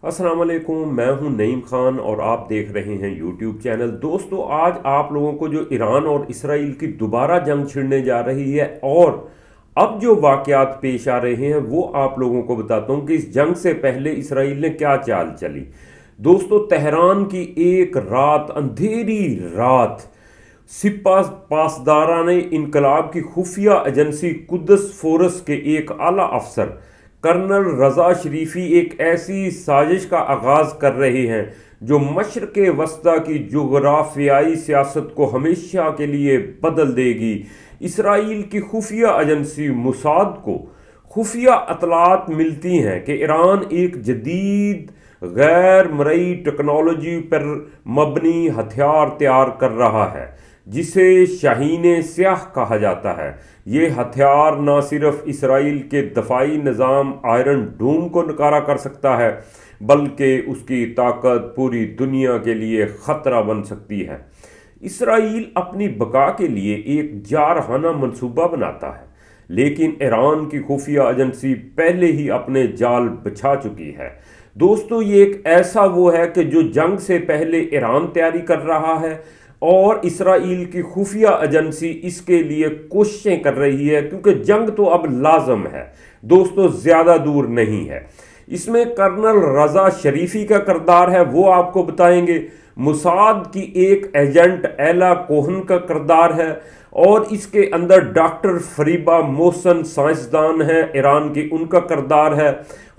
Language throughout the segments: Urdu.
السلام علیکم، میں ہوں نعیم خان اور آپ دیکھ رہے ہیں یوٹیوب چینل۔ دوستو، آج آپ لوگوں کو جو ایران اور اسرائیل کی دوبارہ جنگ چھڑنے جا رہی ہے اور اب جو واقعات پیش آ رہے ہیں وہ آپ لوگوں کو بتاتا ہوں کہ اس جنگ سے پہلے اسرائیل نے کیا چال چلی۔ دوستو، تہران کی ایک رات، اندھیری رات، سپہ پاسداران انقلاب کی خفیہ ایجنسی قدس فورس کے ایک اعلیٰ افسر کرنل رضا شریفی ایک ایسی سازش کا آغاز کر رہے ہیں جو مشرق وسطیٰ کی جغرافیائی سیاست کو ہمیشہ کے لیے بدل دے گی۔ اسرائیل کی خفیہ ایجنسی موساد کو خفیہ اطلاعات ملتی ہیں کہ ایران ایک جدید غیر مرئی ٹیکنالوجی پر مبنی ہتھیار تیار کر رہا ہے جسے شاہین سیاہ کہا جاتا ہے۔ یہ ہتھیار نہ صرف اسرائیل کے دفاعی نظام آئرن ڈوم کو نکارا کر سکتا ہے بلکہ اس کی طاقت پوری دنیا کے لیے خطرہ بن سکتی ہے۔ اسرائیل اپنی بقا کے لیے ایک جارحانہ منصوبہ بناتا ہے، لیکن ایران کی خفیہ ایجنسی پہلے ہی اپنے جال بچھا چکی ہے۔ دوستو، یہ ایک ایسا وہ ہے کہ جو جنگ سے پہلے ایران تیاری کر رہا ہے اور اسرائیل کی خفیہ ایجنسی اس کے لیے کوششیں کر رہی ہے، کیونکہ جنگ تو اب لازم ہے دوستو، زیادہ دور نہیں ہے۔ اس میں کرنل رضا شریفی کا کردار ہے، وہ آپ کو بتائیں گے۔ موساد کی ایک ایجنٹ ایلا کوہن کا کردار ہے، اور اس کے اندر ڈاکٹر فریبہ محسن سائنسدان ہیں ایران کی، ان کا کردار ہے،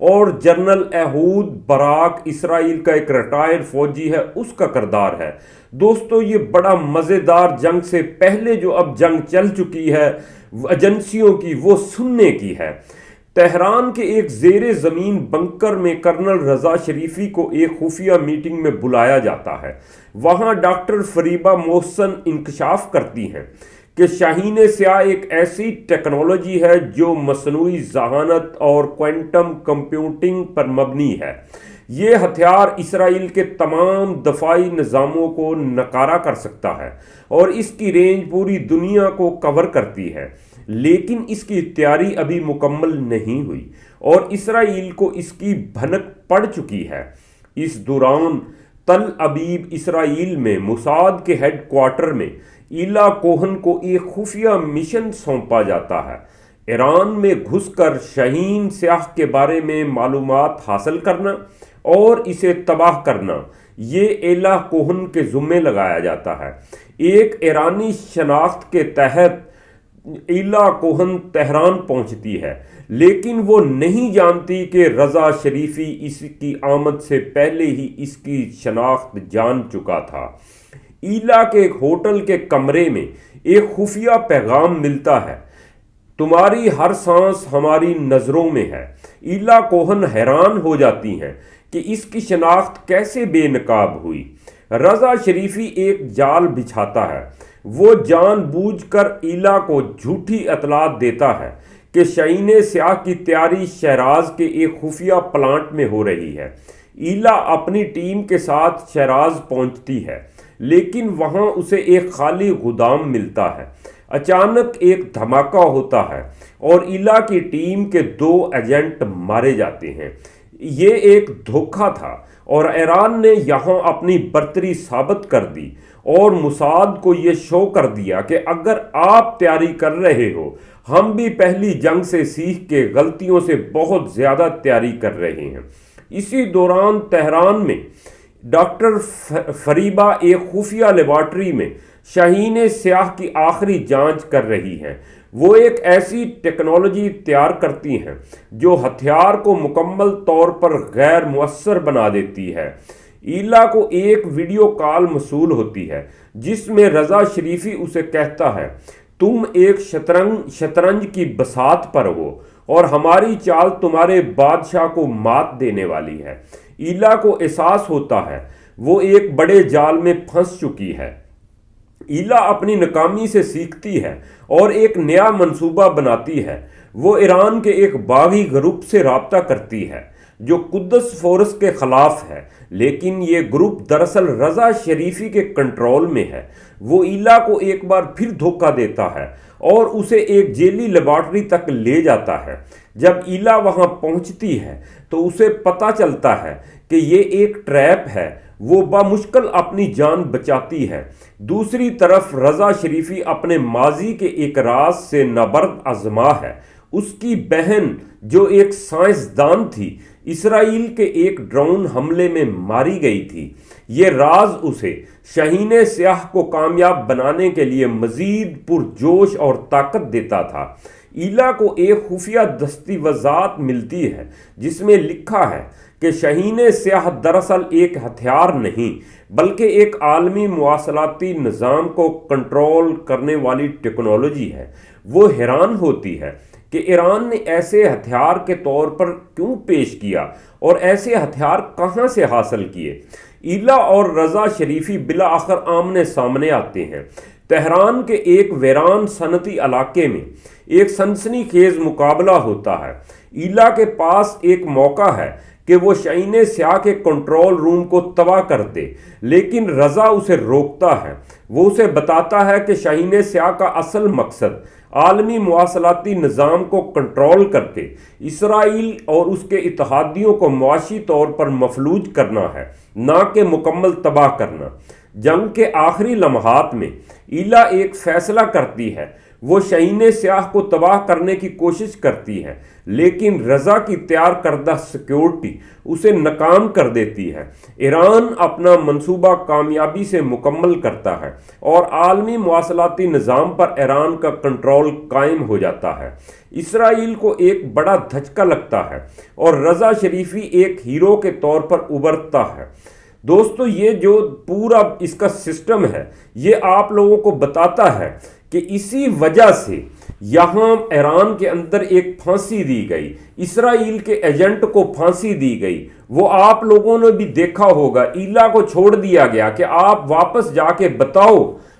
اور جنرل ایہود براک اسرائیل کا ایک ریٹائرڈ فوجی ہے، اس کا کردار ہے۔ دوستو، یہ بڑا مزیدار جنگ سے پہلے جو اب جنگ چل چکی ہے ایجنسیوں کی، وہ سننے کی ہے۔ تہران کے ایک زیر زمین بنکر میں کرنل رضا شریفی کو ایک خفیہ میٹنگ میں بلایا جاتا ہے۔ وہاں ڈاکٹر فریبہ محسن انکشاف کرتی ہیں کہ شاہین سیاہ ایک ایسی ٹیکنالوجی ہے جو مصنوعی ذہانت اور کوانٹم کمپیوٹنگ پر مبنی ہے۔ یہ ہتھیار اسرائیل کے تمام دفاعی نظاموں کو ناکارہ کر سکتا ہے اور اس کی رینج پوری دنیا کو کور کرتی ہے، لیکن اس کی تیاری ابھی مکمل نہیں ہوئی اور اسرائیل کو اس کی بھنک پڑ چکی ہے۔ اس دوران تل ابیب اسرائیل میں موساد کے ہیڈ کوارٹر میں ایلا کوہن کو ایک خفیہ مشن سونپا جاتا ہے۔ ایران میں گھس کر شاہین سیاہ کے بارے میں معلومات حاصل کرنا اور اسے تباہ کرنا، یہ ایلا کوہن کے ذمے لگایا جاتا ہے۔ ایک ایرانی شناخت کے تحت ایلا کوہن تہران پہنچتی ہے، لیکن وہ نہیں جانتی کہ رضا شریفی اس کی آمد سے پہلے ہی اس کی شناخت جان چکا تھا۔ ایلا کے ایک ہوٹل کے کمرے میں ایک خفیہ پیغام ملتا ہے: تمہاری ہر سانس ہماری نظروں میں ہے۔ ایلا کوہن حیران ہو جاتی ہیں کہ اس کی شناخت کیسے بے نقاب ہوئی۔ رضا شریفی ایک جال بچھاتا ہے، وہ جان بوجھ کر ایلا کو جھوٹی اطلاعات دیتا ہے کہ شاہین سیاہ کی تیاری شیراز کے ایک خفیہ پلانٹ میں ہو رہی ہے۔ ایلا اپنی ٹیم کے ساتھ شیراز پہنچتی ہے، لیکن وہاں اسے ایک خالی گودام ملتا ہے۔ اچانک ایک دھماکہ ہوتا ہے اور ایلا کی ٹیم کے 2 ایجنٹ مارے جاتے ہیں۔ یہ ایک دھوکہ تھا اور ایران نے یہاں اپنی برتری ثابت کر دی اور موساد کو یہ شو کر دیا کہ اگر آپ تیاری کر رہے ہو، ہم بھی پہلی جنگ سے سیکھ کے غلطیوں سے بہت زیادہ تیاری کر رہے ہیں۔ اسی دوران تہران میں ڈاکٹر فریبہ ایک خفیہ لیبارٹری میں شاہین سیاہ کی آخری جانچ کر رہی ہیں۔ وہ ایک ایسی ٹیکنالوجی تیار کرتی ہیں جو ہتھیار کو مکمل طور پر غیر مؤثر بنا دیتی ہے۔ ایلا کو ایک ویڈیو کال موصول ہوتی ہے جس میں رضا شریفی اسے کہتا ہے: تم ایک شطرنج کی بساط پر ہو اور ہماری چال تمہارے بادشاہ کو مات دینے والی ہے۔ ایلا کو احساس ہوتا ہے وہ ایک بڑے جال میں پھنس چکی ہے۔ ایلا اپنی ناکامی سے سیکھتی ہے اور ایک نیا منصوبہ بناتی ہے۔ وہ ایران کے ایک باغی گروپ سے رابطہ کرتی ہے جو قدس فورس کے خلاف ہے، لیکن یہ گروپ دراصل رضا شریفی کے کنٹرول میں ہے۔ وہ ایلا کو ایک بار پھر دھوکہ دیتا ہے اور اسے ایک جیلی لیبارٹری تک لے جاتا ہے۔ جب ایلا وہاں پہنچتی ہے تو اسے پتہ چلتا ہے کہ یہ ایک ٹریپ ہے، وہ بمشکل اپنی جان بچاتی ہے۔ دوسری طرف رضا شریفی اپنے ماضی کے ایک راز سے نابرد آزما ہے۔ اس کی بہن جو ایک سائنسدان تھی، اسرائیل کے ایک ڈرون حملے میں ماری گئی تھی۔ یہ راز اسے شاہین سیاہ کو کامیاب بنانے کے لیے مزید پرجوش اور طاقت دیتا تھا۔ ایلا کو ایک خفیہ دستاویزات ملتی ہے جس میں لکھا ہے کہ شاہین سیاہ دراصل ایک ہتھیار نہیں بلکہ ایک عالمی مواصلاتی نظام کو کنٹرول کرنے والی ٹیکنالوجی ہے۔ وہ حیران ہوتی ہے کہ ایران نے ایسے ہتھیار کے طور پر کیوں پیش کیا اور ایسے ہتھیار کہاں سے حاصل کیے۔ ایلا اور رضا شریفی بالآخر آمنے سامنے آتے ہیں۔ تہران کے ایک ویران صنعتی علاقے میں ایک سنسنی خیز مقابلہ ہوتا ہے۔ ایلا کے پاس ایک موقع ہے کہ وہ شاہین سیاہ کے کنٹرول روم کو تباہ کر دے، لیکن رضا اسے روکتا ہے۔ وہ اسے بتاتا ہے کہ شاہین سیاہ کا اصل مقصد عالمی مواصلاتی نظام کو کنٹرول کر کے اسرائیل اور اس کے اتحادیوں کو معاشی طور پر مفلوج کرنا ہے، نہ کہ مکمل تباہ کرنا۔ جنگ کے آخری لمحات میں ایلا ایک فیصلہ کرتی ہے۔ وہ شاہین سیاہ کو تباہ کرنے کی کوشش کرتی ہے، لیکن رضا کی تیار کردہ سیکیورٹی اسے ناکام کر دیتی ہے۔ ایران اپنا منصوبہ کامیابی سے مکمل کرتا ہے اور عالمی مواصلاتی نظام پر ایران کا کنٹرول قائم ہو جاتا ہے۔ اسرائیل کو ایک بڑا دھچکا لگتا ہے اور رضا شریفی ایک ہیرو کے طور پر ابھرتا ہے۔ دوستو، یہ جو پورا اس کا سسٹم ہے یہ آپ لوگوں کو بتاتا ہے کہ اسی وجہ سے یہاں ایران کے اندر ایک پھانسی دی گئی، اسرائیل کے ایجنٹ کو پھانسی دی گئی۔ وہ آپ لوگوں نے بھی دیکھا ہوگا، ایلا کو چھوڑ دیا گیا کہ آپ واپس جا کے بتاؤ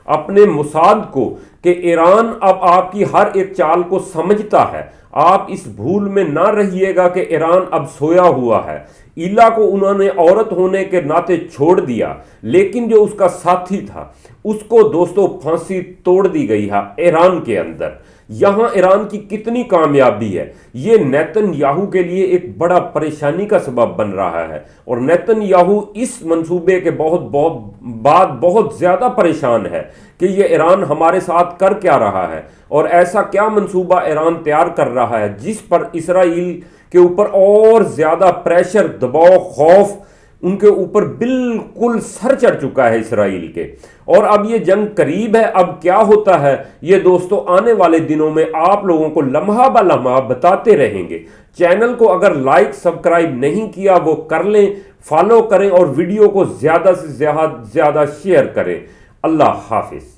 اپنے موساد کو کہ ایران اب آپ کی ہر ایک چال کو سمجھتا ہے۔ آپ اس بھول میں نہ رہیے گا کہ ایران اب سویا ہوا ہے۔ ایلا کو انہوں نے عورت ہونے کے ناطے چھوڑ دیا، لیکن جو اس کا ساتھی تھا اس کو دوستو پھانسی توڑ دی گئی ہے ایران کے اندر۔ یہاں ایران کی کتنی کامیابی ہے، یہ نیتن یاہو کے لیے ایک بڑا پریشانی کا سبب بن رہا ہے، اور نیتن یاہو اس منصوبے کے بعد بہت زیادہ پریشان ہے کہ یہ ایران ہمارے ساتھ کر کیا رہا ہے، اور ایسا کیا منصوبہ ایران تیار کر رہا ہے جس پر اسرائیل کے اوپر اور زیادہ پریشر، دباؤ، خوف ان کے اوپر بالکل سر چڑھ چکا ہے اسرائیل کے۔ اور اب یہ جنگ قریب ہے، اب کیا ہوتا ہے یہ دوستو آنے والے دنوں میں آپ لوگوں کو لمحہ بہ لمحہ بتاتے رہیں گے۔ چینل کو اگر لائک سبسکرائب نہیں کیا وہ کر لیں، فالو کریں اور ویڈیو کو زیادہ سے زیادہ شیئر کریں۔ اللہ حافظ۔